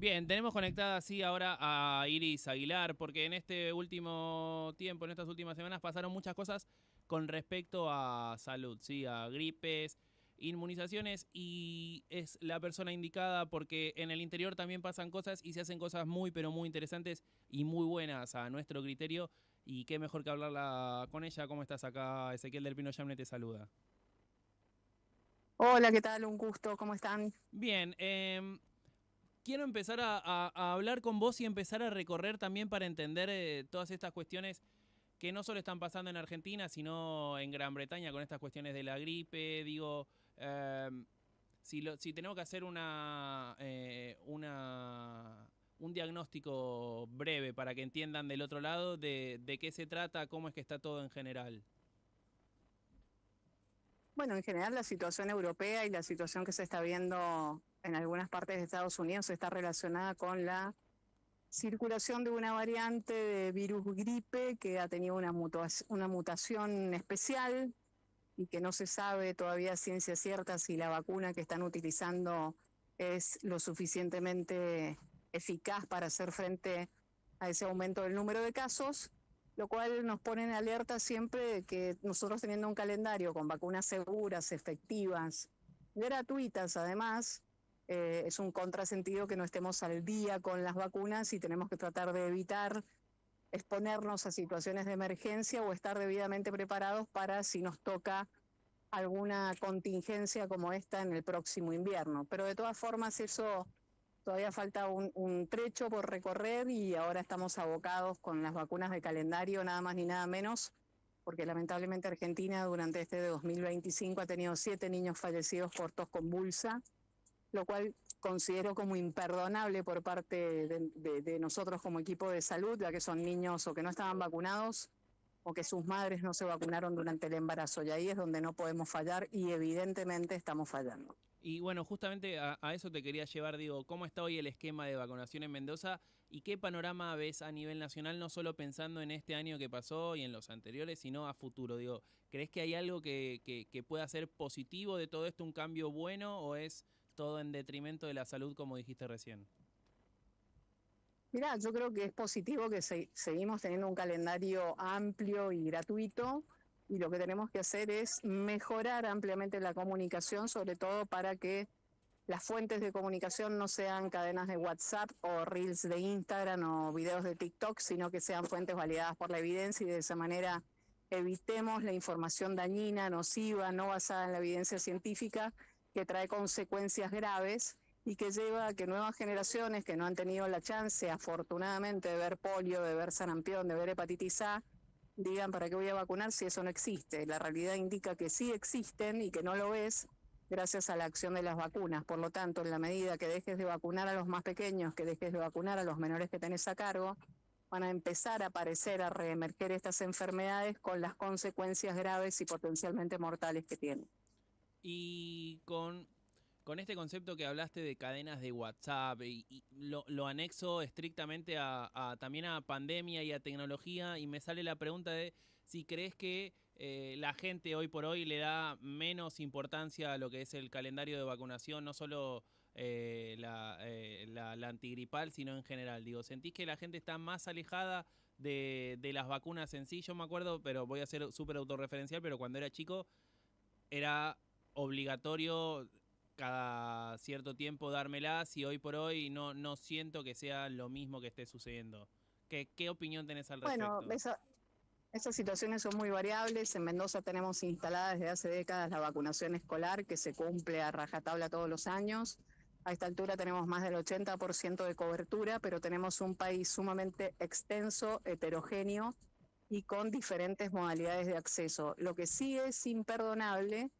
Bien, tenemos conectada así ahora a Iris Aguilar, porque en este último tiempo, en estas últimas semanas, pasaron muchas cosas con respecto a salud, ¿sí? A gripes, inmunizaciones, y es la persona indicada porque en el interior también pasan cosas y se hacen cosas muy, pero muy interesantes y muy buenas a nuestro criterio. Y qué mejor que hablarla con ella. ¿Cómo estás acá? Ezequiel del Pino Yamne te saluda. Hola, ¿qué tal? Un gusto, ¿cómo están? Bien, quiero empezar a hablar con vos y empezar a recorrer también para entender todas estas cuestiones que no solo están pasando en Argentina, sino en Gran Bretaña con estas cuestiones de la gripe. Digo, eh, si tenemos que hacer un diagnóstico breve para que entiendan del otro lado de qué se trata, cómo es que está todo en general. Bueno, en general la situación europea y la situación que se está viendo en algunas partes de Estados Unidos está relacionada con la circulación de una variante de virus gripe que ha tenido una mutación especial y que no se sabe todavía a ciencia cierta si la vacuna que están utilizando es lo suficientemente eficaz para hacer frente a ese aumento del número de casos, lo cual nos pone en alerta siempre de que nosotros teniendo un calendario con vacunas seguras, efectivas, gratuitas además, es un contrasentido que no estemos al día con las vacunas y tenemos que tratar de evitar exponernos a situaciones de emergencia o estar debidamente preparados para si nos toca alguna contingencia como esta en el próximo invierno. Pero de todas formas eso todavía falta un trecho por recorrer y ahora estamos abocados con las vacunas de calendario, nada más ni nada menos, porque lamentablemente Argentina durante este de 2025 ha tenido 7 niños fallecidos por tos convulsa, lo cual considero como imperdonable por parte de nosotros como equipo de salud, ya que son niños o que no estaban vacunados o que sus madres no se vacunaron durante el embarazo. Y ahí es donde no podemos fallar y evidentemente estamos fallando. Y bueno, justamente a eso te quería llevar, digo, ¿cómo está hoy el esquema de vacunación en Mendoza y qué panorama ves a nivel nacional, no solo pensando en este año que pasó y en los anteriores, sino a futuro? Digo, ¿crees que hay algo que pueda ser positivo de todo esto, un cambio bueno, o es todo en detrimento de la salud, como dijiste recién? Mirá, yo creo que es positivo que seguimos teniendo un calendario amplio y gratuito y lo que tenemos que hacer es mejorar ampliamente la comunicación, sobre todo para que las fuentes de comunicación no sean cadenas de WhatsApp o reels de Instagram o videos de TikTok, sino que sean fuentes validadas por la evidencia y de esa manera evitemos la información dañina, nociva, no basada en la evidencia científica, que trae consecuencias graves y que lleva a que nuevas generaciones que no han tenido la chance, afortunadamente, de ver polio, de ver sarampión, de ver hepatitis A, digan, ¿para qué voy a vacunar si eso no existe? La realidad indica que sí existen y que no lo ves gracias a la acción de las vacunas. Por lo tanto, en la medida que dejes de vacunar a los más pequeños, que dejes de vacunar a los menores que tenés a cargo, van a empezar a aparecer, a reemerger estas enfermedades con las consecuencias graves y potencialmente mortales que tienen. Y con este concepto que hablaste de cadenas de WhatsApp y lo anexo estrictamente también a pandemia y a tecnología, y me sale la pregunta de si crees que la gente hoy por hoy le da menos importancia a lo que es el calendario de vacunación, no solo la antigripal, sino en general. Digo, ¿sentís que la gente está más alejada de las vacunas en sí? Yo me acuerdo, pero voy a ser súper autorreferencial, pero cuando era chico era obligatorio cada cierto tiempo dármelas, y hoy por hoy no siento que sea lo mismo que esté sucediendo. ¿Qué opinión tenés al Bueno, respecto? esas situaciones son muy variables. En Mendoza tenemos instalada desde hace décadas la vacunación escolar que se cumple a rajatabla todos los años. A esta altura tenemos más del 80% de cobertura, pero tenemos un país sumamente extenso, heterogéneo y con diferentes modalidades de acceso. Lo que sí es imperdonable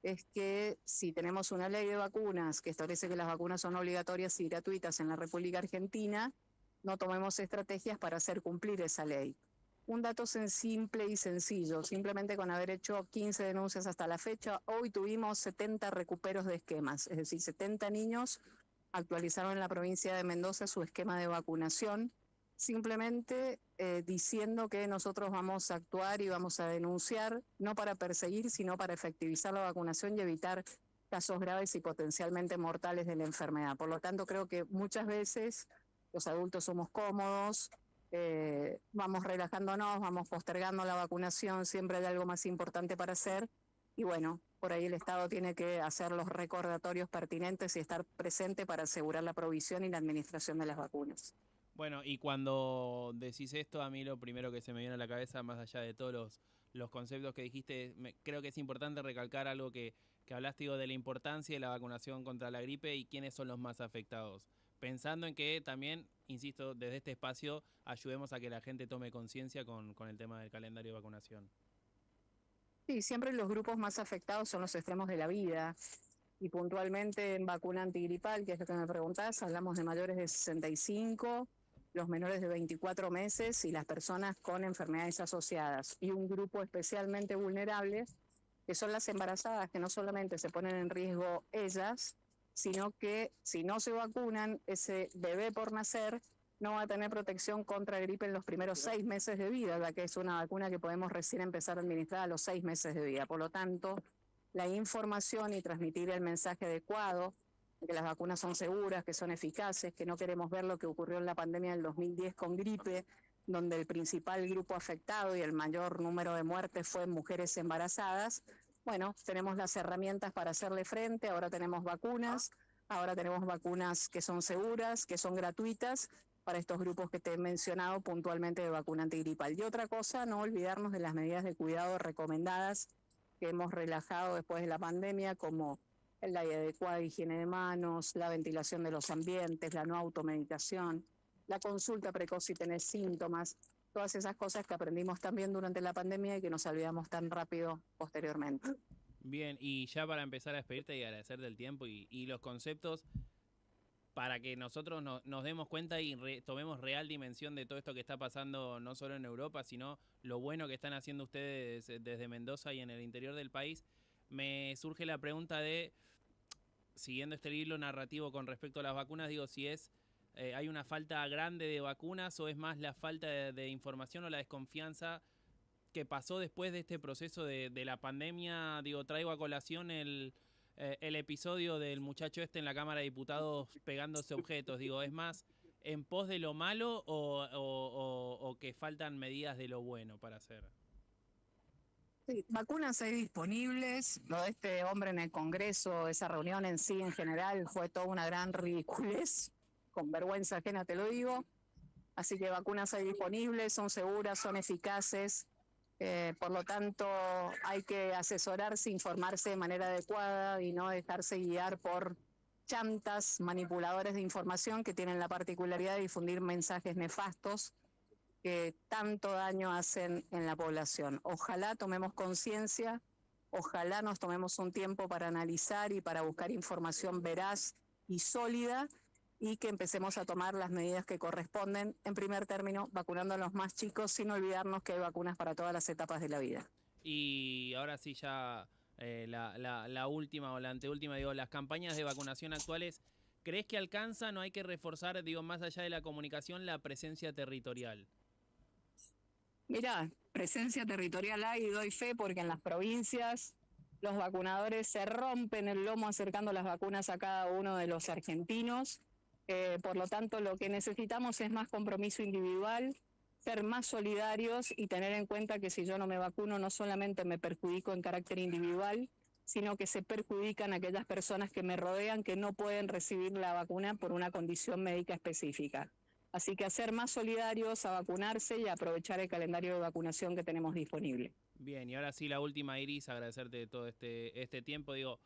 es que si tenemos una ley de vacunas que establece que las vacunas son obligatorias y gratuitas en la República Argentina, no tomemos estrategias para hacer cumplir esa ley. Un dato simple y sencillo, simplemente con haber hecho 15 denuncias hasta la fecha, hoy tuvimos 70 recuperos de esquemas, es decir, 70 niños actualizaron en la provincia de Mendoza su esquema de vacunación, simplemente diciendo que nosotros vamos a actuar y vamos a denunciar, no para perseguir, sino para efectivizar la vacunación y evitar casos graves y potencialmente mortales de la enfermedad. Por lo tanto, creo que muchas veces los adultos somos cómodos, vamos relajándonos, vamos postergando la vacunación, siempre hay algo más importante para hacer. Y bueno, por ahí el Estado tiene que hacer los recordatorios pertinentes y estar presente para asegurar la provisión y la administración de las vacunas. Bueno, y cuando decís esto, a mí lo primero que se me viene a la cabeza, más allá de todos los conceptos que dijiste, creo que es importante recalcar algo que hablaste, digo, de la importancia de la vacunación contra la gripe y quiénes son los más afectados. Pensando en que también, insisto, desde este espacio ayudemos a que la gente tome conciencia con el tema del calendario de vacunación. Sí, siempre los grupos más afectados son los extremos de la vida. Y puntualmente en vacuna antigripal, que es lo que me preguntás, hablamos de mayores de 65, los menores de 24 meses y las personas con enfermedades asociadas. Y un grupo especialmente vulnerable, que son las embarazadas, que no solamente se ponen en riesgo ellas, sino que si no se vacunan, ese bebé por nacer no va a tener protección contra gripe en los primeros 6 meses de vida, ya que es una vacuna que podemos recién empezar a administrar a los 6 meses de vida. Por lo tanto, la información y transmitir el mensaje adecuado, que las vacunas son seguras, que son eficaces, que no queremos ver lo que ocurrió en la pandemia del 2010 con gripe, donde el principal grupo afectado y el mayor número de muertes fue en mujeres embarazadas. Bueno, tenemos las herramientas para hacerle frente, ahora tenemos vacunas que son seguras, que son gratuitas para estos grupos que te he mencionado puntualmente de vacuna antigripal. Y otra cosa, no olvidarnos de las medidas de cuidado recomendadas que hemos relajado después de la pandemia, como la adecuada higiene de manos, la ventilación de los ambientes, la no automedicación, la consulta precoz si tenés síntomas, todas esas cosas que aprendimos también durante la pandemia y que nos olvidamos tan rápido posteriormente. Bien, y ya para empezar a despedirte y agradecerte el tiempo y los conceptos, para que nosotros nos demos cuenta y tomemos real dimensión de todo esto que está pasando no solo en Europa, sino lo bueno que están haciendo ustedes desde Mendoza y en el interior del país, me surge la pregunta de, siguiendo este hilo narrativo con respecto a las vacunas, digo, si hay una falta grande de vacunas o es más la falta de información o la desconfianza que pasó después de este proceso de la pandemia. Digo, traigo a colación el episodio del muchacho este en la Cámara de Diputados pegándose objetos. Digo, ¿es más en pos de lo malo o que faltan medidas de lo bueno para hacer? Sí, vacunas hay disponibles. Lo de este hombre en el Congreso, esa reunión en sí en general fue toda una gran ridiculez, con vergüenza ajena te lo digo. Así que vacunas hay disponibles, son seguras, son eficaces. Por lo tanto, hay que asesorarse, informarse de manera adecuada y no dejarse guiar por chantas, manipuladores de información que tienen la particularidad de difundir mensajes nefastos que tanto daño hacen en la población. Ojalá tomemos conciencia, ojalá nos tomemos un tiempo para analizar y para buscar información veraz y sólida y que empecemos a tomar las medidas que corresponden, en primer término, vacunando a los más chicos, sin olvidarnos que hay vacunas para todas las etapas de la vida. Y ahora sí ya la última o la anteúltima, digo, las campañas de vacunación actuales, ¿crees que alcanzan o hay que reforzar, digo, más allá de la comunicación, la presencia territorial? Mirá, presencia territorial hay y doy fe porque en las provincias los vacunadores se rompen el lomo acercando las vacunas a cada uno de los argentinos. Por lo tanto, lo que necesitamos es más compromiso individual, ser más solidarios y tener en cuenta que si yo no me vacuno no solamente me perjudico en carácter individual, sino que se perjudican aquellas personas que me rodean que no pueden recibir la vacuna por una condición médica específica. Así que a ser más solidarios, a vacunarse y a aprovechar el calendario de vacunación que tenemos disponible. Bien, y ahora sí la última, Iris, agradecerte todo este tiempo. Digo,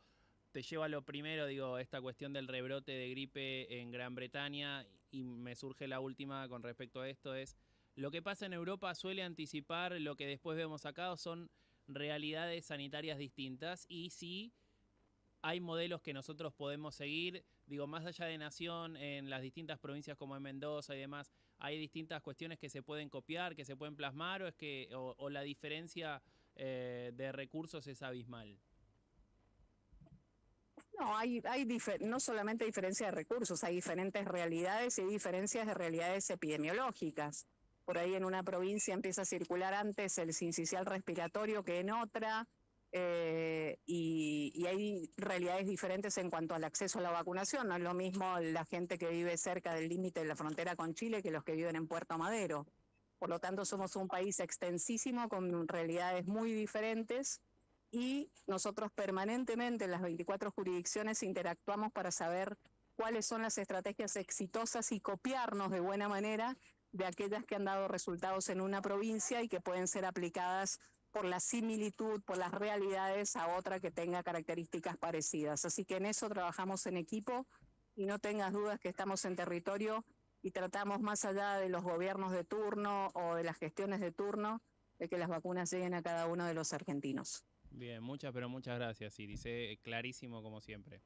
te llevo a lo primero, digo, esta cuestión del rebrote de gripe en Gran Bretaña y me surge la última con respecto a esto es, lo que pasa en Europa suele anticipar lo que después vemos acá o son realidades sanitarias distintas y sí hay modelos que nosotros podemos seguir, digo, más allá de Nación, en las distintas provincias como en Mendoza y demás, hay distintas cuestiones que se pueden copiar, que se pueden plasmar o la diferencia de recursos es abismal. No, no solamente diferencia de recursos, hay diferentes realidades y hay diferencias de realidades epidemiológicas. Por ahí en una provincia empieza a circular antes el sincicial respiratorio que en otra. y hay realidades diferentes en cuanto al acceso a la vacunación. No es lo mismo la gente que vive cerca del límite de la frontera con Chile que los que viven en Puerto Madero. Por lo tanto, somos un país extensísimo con realidades muy diferentes y nosotros permanentemente en las 24 jurisdicciones interactuamos para saber cuáles son las estrategias exitosas y copiarnos de buena manera de aquellas que han dado resultados en una provincia y que pueden ser aplicadas por la similitud, por las realidades a otra que tenga características parecidas. Así que en eso trabajamos en equipo y no tengas dudas que estamos en territorio y tratamos más allá de los gobiernos de turno o de las gestiones de turno, de que las vacunas lleguen a cada uno de los argentinos. Bien, muchas, pero muchas gracias, Iris. Clarísimo como siempre.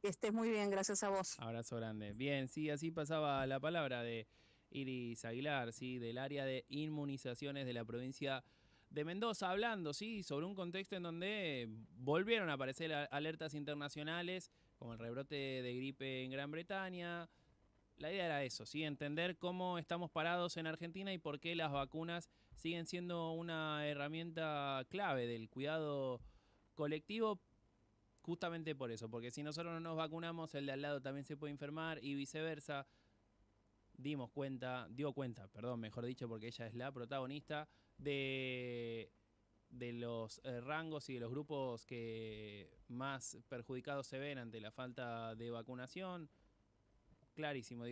Que estés muy bien, gracias a vos. Abrazo grande. Bien, sí, así pasaba la palabra de Iris Aguilar, sí, del área de inmunizaciones de la provincia de Mendoza, hablando, sí, sobre un contexto en donde volvieron a aparecer alertas internacionales, como el rebrote de gripe en Gran Bretaña. La idea era eso, ¿sí? Entender cómo estamos parados en Argentina y por qué las vacunas siguen siendo una herramienta clave del cuidado colectivo, justamente por eso, porque si nosotros no nos vacunamos, el de al lado también se puede enfermar y viceversa. Dio cuenta, perdón, mejor dicho, porque ella es la protagonista de los rangos y de los grupos que más perjudicados se ven ante la falta de vacunación. Clarísimo.